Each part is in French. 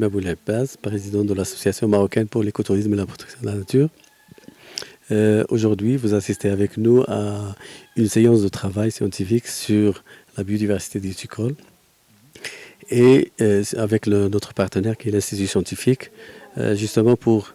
Ibrahim Abou Abbas, président de l'Association marocaine pour l'écotourisme et la protection de la nature. Aujourd'hui, vous assistez avec nous à une séance de travail scientifique sur la biodiversité du sucre et avec notre partenaire qui est l'Institut scientifique, justement pour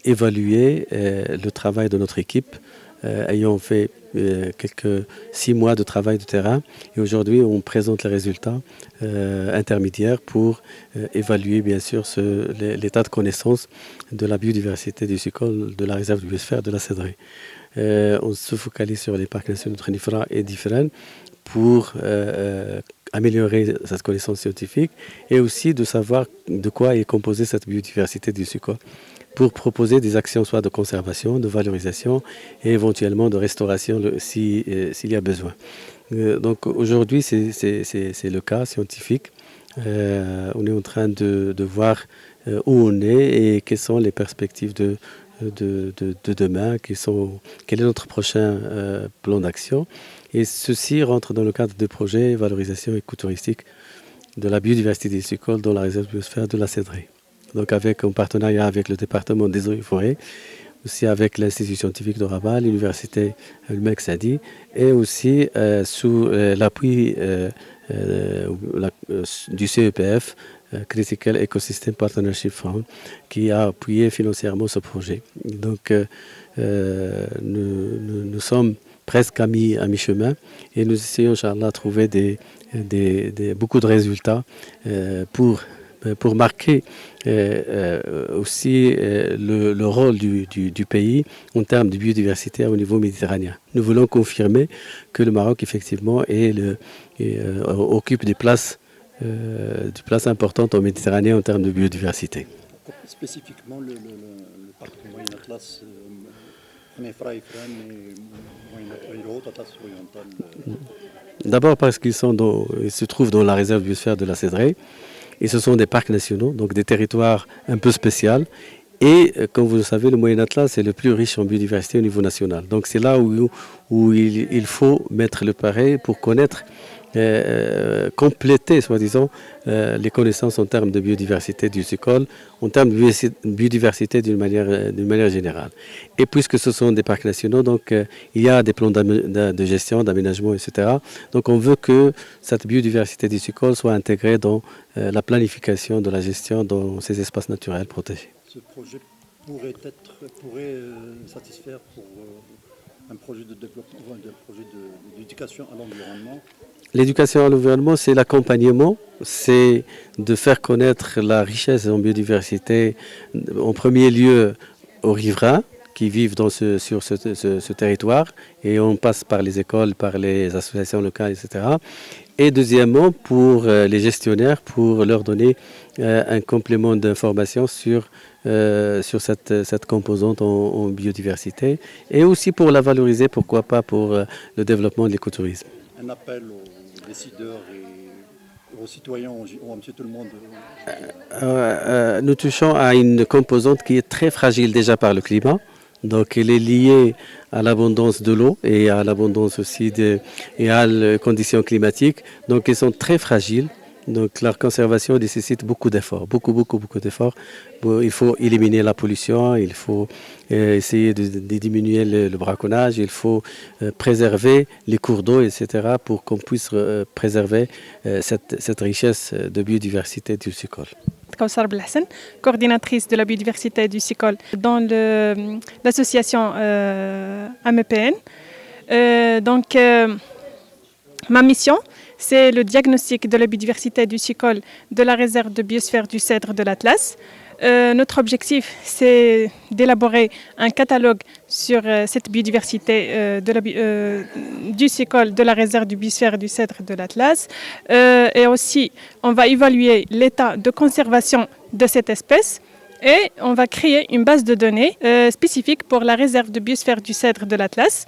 évaluer le travail de notre équipe, ayant fait quelques 6 mois de travail de terrain. Et aujourd'hui, on présente les résultats intermédiaires pour évaluer, bien sûr, l'état de connaissance de la biodiversité du sucre de la réserve du biosphère de la Cédraie. On se focalise sur les parcs nationaux de Khenifra et d'Ifrane pour améliorer cette connaissance scientifique et aussi de savoir de quoi est composée cette biodiversité du sucre, pour proposer des actions soit de conservation, de valorisation et éventuellement de restauration s'il y a besoin. Donc aujourd'hui, c'est le cas scientifique. On est en train de voir où on est et quelles sont les perspectives de demain, quel est notre prochain plan d'action. Et ceci rentre dans le cadre des projets valorisation écotouristique de la biodiversité des sucres dans la réserve biosphère de la Cédraie. Donc en partenariat avec le département des eaux et forêts, aussi avec l'Institut scientifique de Rabat, l'Université El-Mek Sadi, et aussi sous l'appui du CEPF, Critical Ecosystem Partnership Fund, qui a appuyé financièrement ce projet. Donc nous sommes presque à mi-chemin et nous essayons, Inch'Allah, de trouver beaucoup de résultats pour marquer aussi le rôle du pays en termes de biodiversité au niveau méditerranéen. Nous voulons confirmer que le Maroc, effectivement, occupe des places importantes en Méditerranée en termes de biodiversité. Spécifiquement, le parc Moyen Atlas, Khenifra, Ifrane et Haute Atlas oriental. D'abord parce qu'ils se trouvent dans la réserve biosphère de la Cédraie. Et ce sont des parcs nationaux, donc des territoires un peu spéciaux. Et comme vous le savez, le Moyen Atlas est le plus riche en biodiversité au niveau national. Donc c'est là où il faut mettre le pareil pour connaître, compléter, soi-disant, les connaissances en termes de biodiversité du sucre, en termes de biodiversité d'une manière générale. Et puisque ce sont des parcs nationaux, donc il y a des plans de gestion, d'aménagement, etc. Donc on veut que cette biodiversité du sucre soit intégrée dans la planification de la gestion dans ces espaces naturels protégés. Ce projet pourrait satisfaire pour un projet de développement, un projet d'éducation à l'environnement. L'éducation à l'environnement, c'est l'accompagnement, c'est de faire connaître la richesse en biodiversité, en premier lieu aux riverains qui vivent sur ce territoire, et on passe par les écoles, par les associations locales, etc. Et deuxièmement, pour les gestionnaires, pour leur donner un complément d'information sur cette composante en biodiversité, et aussi pour la valoriser, pourquoi pas pour le développement de l'écotourisme. Un appel aux décideurs et aux citoyens, ou à monsieur tout le monde. Nous touchons à une composante qui est très fragile déjà par le climat. Donc elle est liée à l'abondance de l'eau et à l'abondance aussi et à les conditions climatiques. Donc elles sont très fragiles. Donc leur conservation nécessite beaucoup d'efforts, beaucoup d'efforts. Il faut éliminer la pollution, il faut essayer de diminuer le braconnage, il faut préserver les cours d'eau, etc. pour qu'on puisse préserver cette richesse de biodiversité du sucre. Kawsar Belhassan, coordinatrice de la biodiversité du SICOL dans l'association AMEPN. Ma mission, c'est le diagnostic de la biodiversité du SICOL de la réserve de biosphère du Cèdre de l'Atlas. Notre objectif, c'est d'élaborer un catalogue sur cette biodiversité du SICOL de la réserve du biosphère du Cèdre de l'Atlas. Et aussi, on va évaluer l'état de conservation de cette espèce. Et on va créer une base de données spécifique pour la réserve de biosphère du Cèdre de l'Atlas.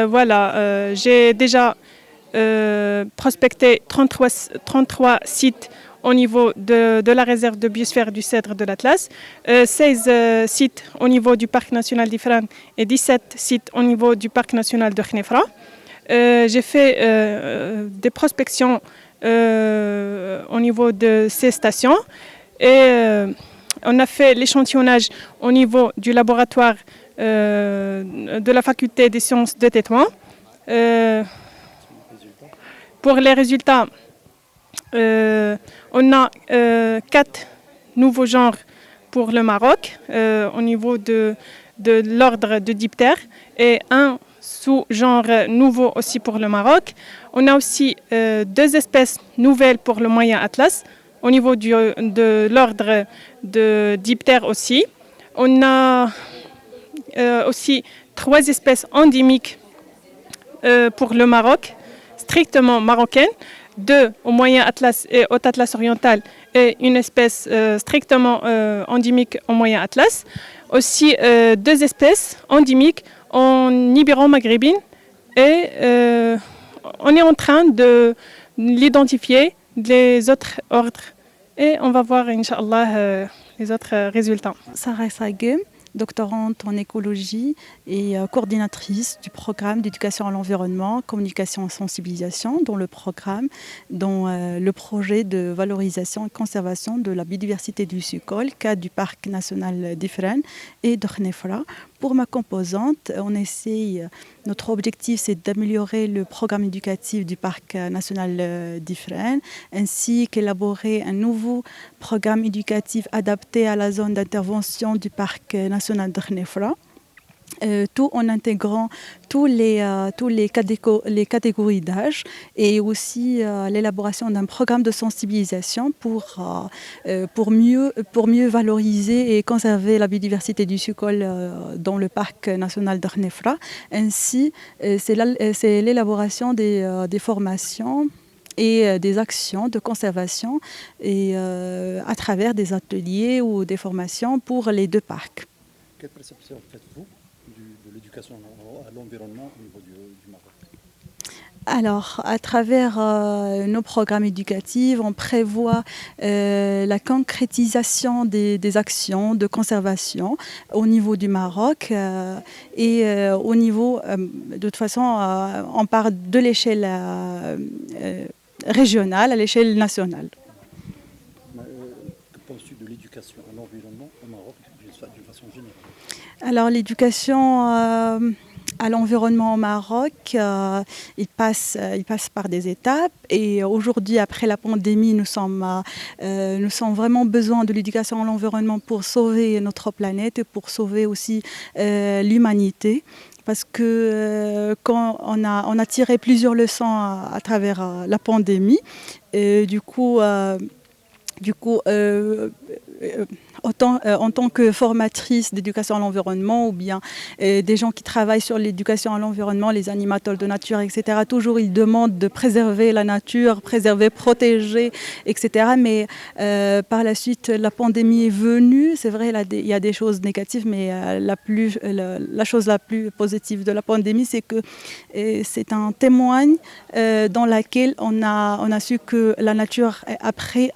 Voilà, j'ai déjà prospecté 33 sites au niveau de la réserve de biosphère du Cèdre de l'Atlas, 16 sites au niveau du parc national d'Ifrane et 17 sites au niveau du parc national de Khenifra. J'ai fait des prospections au niveau de ces stations. Et on a fait l'échantillonnage au niveau du laboratoire de la faculté des sciences de Tétouan. Pour les résultats, on a 4 nouveaux genres pour le Maroc au niveau de l'ordre de diptère et un sous-genre nouveau aussi pour le Maroc. On a aussi 2 espèces nouvelles pour le moyen Atlas au niveau de l'ordre de diptère aussi. On a aussi 3 espèces endémiques pour le Maroc, strictement marocaines, 2 au moyen Atlas et au Atlas oriental et une espèce strictement endémique au moyen Atlas. Aussi 2 espèces endémiques en Ibéro-Maghrébine et on est en train de l'identifier les autres ordres et on va voir Inch'Allah les autres résultats. Sarah Sagem, doctorante en écologie et coordinatrice du programme d'éducation à l'environnement, communication et sensibilisation dans le projet de valorisation et conservation de la biodiversité du Sukol, cadre du parc national d'Ifrane et de Khnefra. Pour ma composante, notre objectif c'est d'améliorer le programme éducatif du parc national d'Ifrane ainsi qu'élaborer un nouveau programme éducatif adapté à la zone d'intervention du parc national de Khnefra. Tout en intégrant les catégories d'âge et aussi l'élaboration d'un programme de sensibilisation pour mieux valoriser et conserver la biodiversité du Sukol dans le parc national de Khnefra. Ainsi, c'est l'élaboration des formations et des actions de conservation et à travers des ateliers ou des formations pour les 2 parcs. Quelle perception faites-vous de l'éducation à l'environnement au niveau du Maroc? Alors, à travers nos programmes éducatifs, on prévoit la concrétisation des actions de conservation au niveau du Maroc et au niveau, de toute façon, on part de l'échelle régionale à l'échelle nationale. Que penses-tu de l'éducation à l'environnement au Maroc d'une façon générale? Alors, l'éducation à l'environnement au Maroc, il passe par des étapes et aujourd'hui, après la pandémie, nous sommes vraiment besoin de l'éducation à l'environnement pour sauver notre planète et pour sauver aussi l'humanité. Parce que quand on a tiré plusieurs leçons à travers la pandémie, et du coup en tant que formatrice d'éducation à l'environnement ou bien des gens qui travaillent sur l'éducation à l'environnement, les animateurs de nature, etc., toujours ils demandent de préserver la nature, protéger, etc. Mais par la suite, la pandémie est venue. C'est vrai, il y a des choses négatives, mais la chose la plus positive de la pandémie, c'est que c'est un témoigne dans laquelle on a su que la nature a pris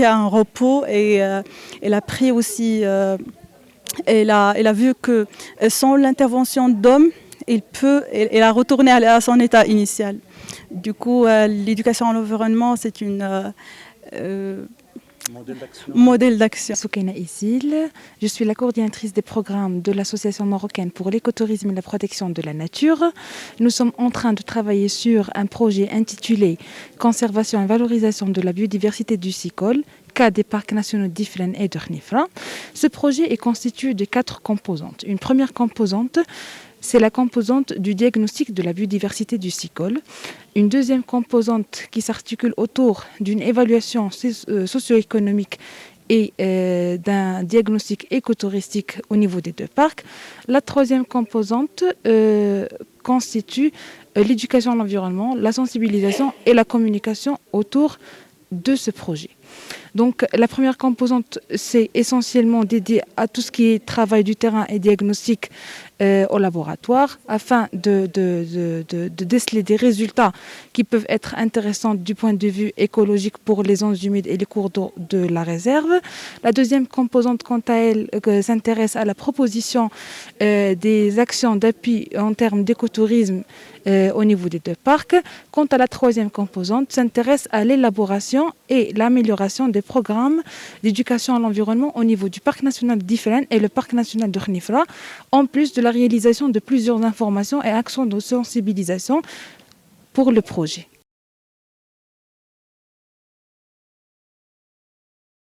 un repos et elle a pris aussi, elle a vu que sans l'intervention d'hommes, elle a retourné à son état initial. Du coup, l'éducation à l'environnement, c'est une modèle d'action. Soukaina Issil, je suis la coordinatrice des programmes de l'Association marocaine pour l'écotourisme et la protection de la nature. Nous sommes en train de travailler sur un projet intitulé Conservation et valorisation de la biodiversité du Sukol, cas des parcs nationaux d'Ifrane et de Khnefra. Ce projet est constitué de 4 composantes. Une première composante, c'est la composante du diagnostic de la biodiversité du Sukol. Une deuxième composante qui s'articule autour d'une évaluation socio-économique et d'un diagnostic écotouristique au niveau des 2 parcs. La troisième composante constitue l'éducation à l'environnement, la sensibilisation et la communication autour de ce projet. Donc la première composante, c'est essentiellement dédié à tout ce qui est travail du terrain et diagnostic au laboratoire afin de déceler des résultats qui peuvent être intéressants du point de vue écologique pour les zones humides et les cours d'eau de la réserve. La deuxième composante, quant à elle, s'intéresse à la proposition des actions d'appui en termes d'écotourisme au niveau des deux parcs. Quant à la troisième composante, s'intéresse à l'élaboration et l'amélioration des programmes d'éducation à l'environnement au niveau du parc national d'Ifrane et le parc national de Khnifra, en plus de la réalisation de plusieurs informations et actions de sensibilisation pour le projet.